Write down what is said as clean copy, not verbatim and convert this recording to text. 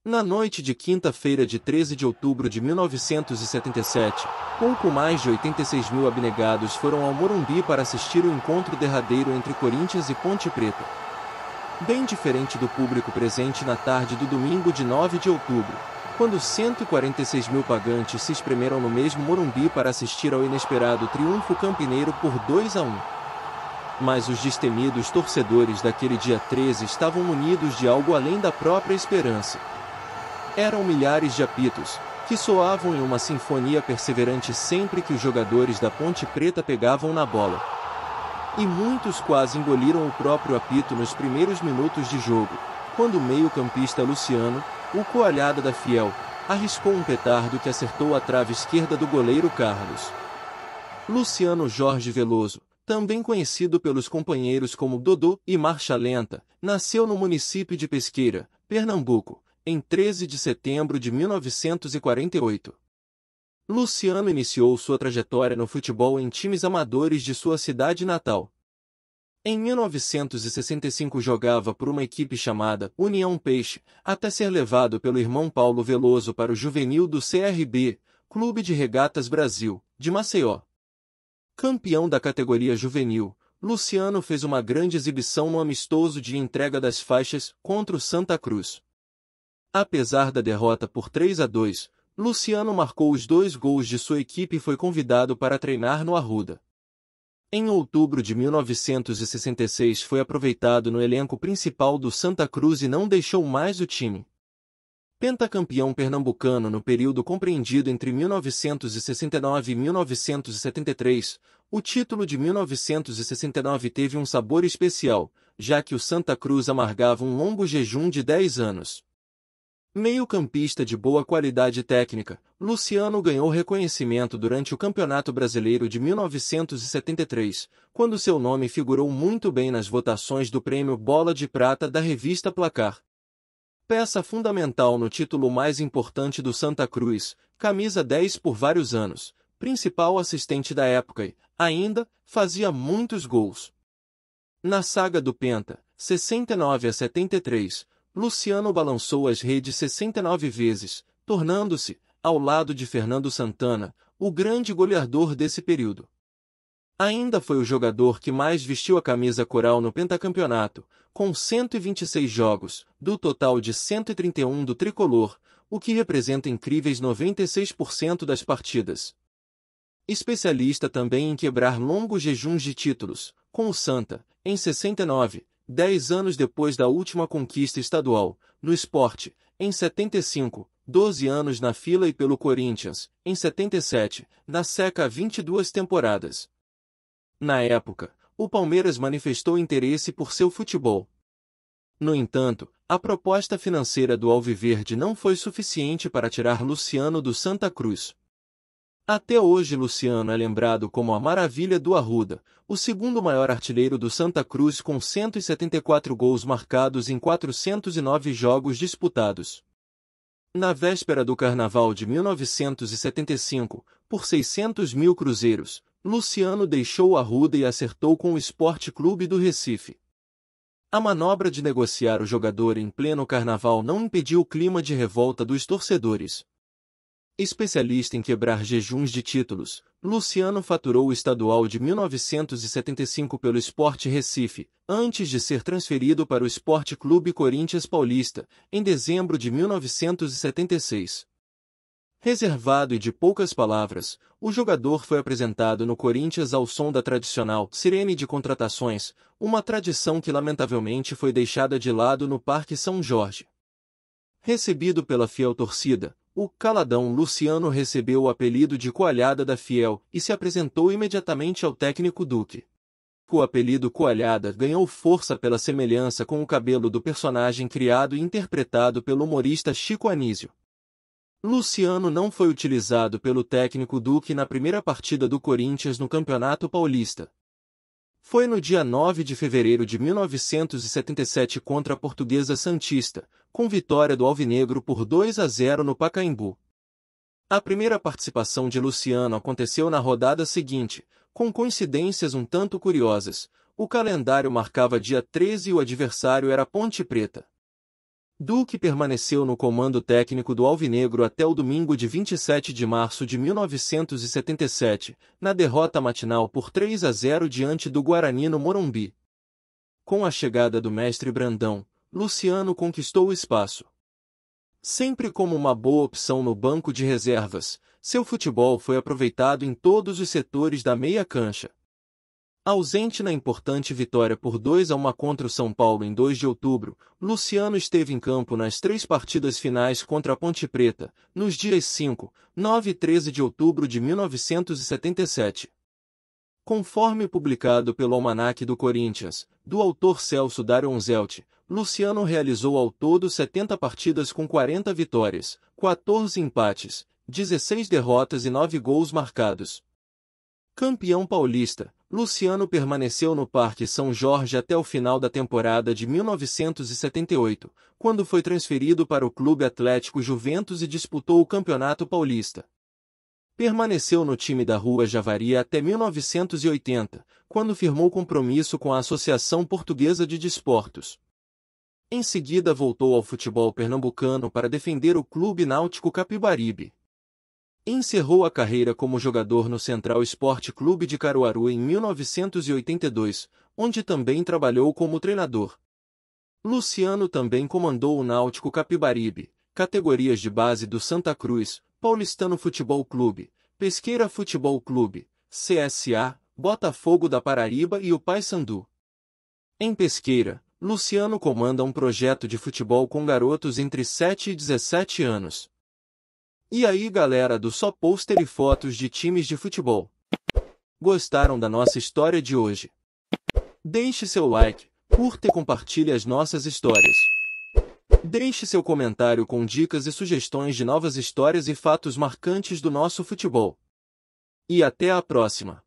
Na noite de quinta-feira de 13 de outubro de 1977, pouco mais de 86 mil abnegados foram ao Morumbi para assistir o encontro derradeiro entre Corinthians e Ponte Preta. Bem diferente do público presente na tarde do domingo de 9 de outubro, quando 146 mil pagantes se espremeram no mesmo Morumbi para assistir ao inesperado triunfo campineiro por 2-1. Mas os destemidos torcedores daquele dia 13 estavam munidos de algo além da própria esperança. Eram milhares de apitos, que soavam em uma sinfonia perseverante sempre que os jogadores da Ponte Preta pegavam na bola. E muitos quase engoliram o próprio apito nos primeiros minutos de jogo, quando o meio-campista Luciano, o coalhada da Fiel, arriscou um petardo que acertou a trave esquerda do goleiro Carlos. Luciano Jorge Veloso, também conhecido pelos companheiros como Dodô e Marcha Lenta, nasceu no município de Pesqueira, Pernambuco, em 13 de setembro de 1948. Luciano iniciou sua trajetória no futebol em times amadores de sua cidade natal. Em 1965 jogava por uma equipe chamada União Peixe, até ser levado pelo irmão Paulo Veloso para o juvenil do CRB, Clube de Regatas Brasil, de Maceió. Campeão da categoria juvenil, Luciano fez uma grande exibição no amistoso de entrega das faixas contra o Santa Cruz. Apesar da derrota por 3-2, Luciano marcou os 2 gols de sua equipe e foi convidado para treinar no Arruda. Em outubro de 1966 foi aproveitado no elenco principal do Santa Cruz e não deixou mais o time. Pentacampeão pernambucano no período compreendido entre 1969 e 1973, o título de 1969 teve um sabor especial, já que o Santa Cruz amargava um longo jejum de 10 anos. Meio-campista de boa qualidade técnica, Luciano ganhou reconhecimento durante o Campeonato Brasileiro de 1973, quando seu nome figurou muito bem nas votações do Prêmio Bola de Prata da revista Placar. Peça fundamental no título mais importante do Santa Cruz, camisa 10 por vários anos, principal assistente da época e, ainda, fazia muitos gols. Na saga do Penta, 69-73, Luciano balançou as redes 69 vezes, tornando-se, ao lado de Fernando Santana, o grande goleador desse período. Ainda foi o jogador que mais vestiu a camisa coral no pentacampeonato, com 126 jogos, do total de 131 do tricolor, o que representa incríveis 96% das partidas. Especialista também em quebrar longos jejuns de títulos, com o Santa, em 69, 10 anos depois da última conquista estadual, no Sport, em 75, 12 anos na fila e pelo Corinthians, em 77, na seca há 22 temporadas. Na época, o Palmeiras manifestou interesse por seu futebol. No entanto, a proposta financeira do Alviverde não foi suficiente para tirar Luciano do Santa Cruz. Até hoje Luciano é lembrado como a maravilha do Arruda, o segundo maior artilheiro do Santa Cruz com 174 gols marcados em 409 jogos disputados. Na véspera do Carnaval de 1975, por 600 mil cruzeiros, Luciano deixou o Arruda e acertou com o Sport Clube do Recife. A manobra de negociar o jogador em pleno Carnaval não impediu o clima de revolta dos torcedores. Especialista em quebrar jejuns de títulos, Luciano faturou o estadual de 1975 pelo Sport Recife, antes de ser transferido para o Sport Clube Corinthians Paulista, em dezembro de 1976. Reservado e de poucas palavras, o jogador foi apresentado no Corinthians ao som da tradicional sirene de contratações, uma tradição que lamentavelmente foi deixada de lado no Parque São Jorge. Recebido pela fiel torcida, o caladão Luciano recebeu o apelido de Coalhada da Fiel e se apresentou imediatamente ao técnico Duque. O apelido Coalhada ganhou força pela semelhança com o cabelo do personagem criado e interpretado pelo humorista Chico Anísio. Luciano não foi utilizado pelo técnico Duque na primeira partida do Corinthians no Campeonato Paulista. Foi no dia 9 de fevereiro de 1977 contra a Portuguesa Santista, com vitória do Alvinegro por 2-0 no Pacaembu. A primeira participação de Luciano aconteceu na rodada seguinte, com coincidências um tanto curiosas. O calendário marcava dia 13 e o adversário era Ponte Preta. Duque permaneceu no comando técnico do Alvinegro até o domingo de 27 de março de 1977, na derrota matinal por 3-0 diante do Guarani no Morumbi. Com a chegada do mestre Brandão, Luciano conquistou o espaço. Sempre como uma boa opção no banco de reservas, seu futebol foi aproveitado em todos os setores da meia-cancha. Ausente na importante vitória por 2-1 contra o São Paulo em 2 de outubro, Luciano esteve em campo nas 3 partidas finais contra a Ponte Preta, nos dias 5, 9 e 13 de outubro de 1977. Conforme publicado pelo Almanaque do Corinthians, do autor Celso Daronzelt, Luciano realizou ao todo 70 partidas com 40 vitórias, 14 empates, 16 derrotas e 9 gols marcados. Campeão paulista, Luciano permaneceu no Parque São Jorge até o final da temporada de 1978, quando foi transferido para o Clube Atlético Juventus e disputou o Campeonato Paulista. Permaneceu no time da Rua Javari até 1980, quando firmou compromisso com a Associação Portuguesa de Desportos. Em seguida voltou ao futebol pernambucano para defender o Clube Náutico Capibaribe. Encerrou a carreira como jogador no Central Esporte Clube de Caruaru em 1982, onde também trabalhou como treinador. Luciano também comandou o Náutico Capibaribe, categorias de base do Santa Cruz, Paulistano Futebol Clube, Pesqueira Futebol Clube, CSA, Botafogo da Paraíba e o Paysandu. Em Pesqueira, Luciano comanda um projeto de futebol com garotos entre 7 e 17 anos. E aí galera do Só Pôster e Fotos de Times de Futebol. Gostaram da nossa história de hoje? Deixe seu like, curta e compartilhe as nossas histórias. Deixe seu comentário com dicas e sugestões de novas histórias e fatos marcantes do nosso futebol. E até a próxima!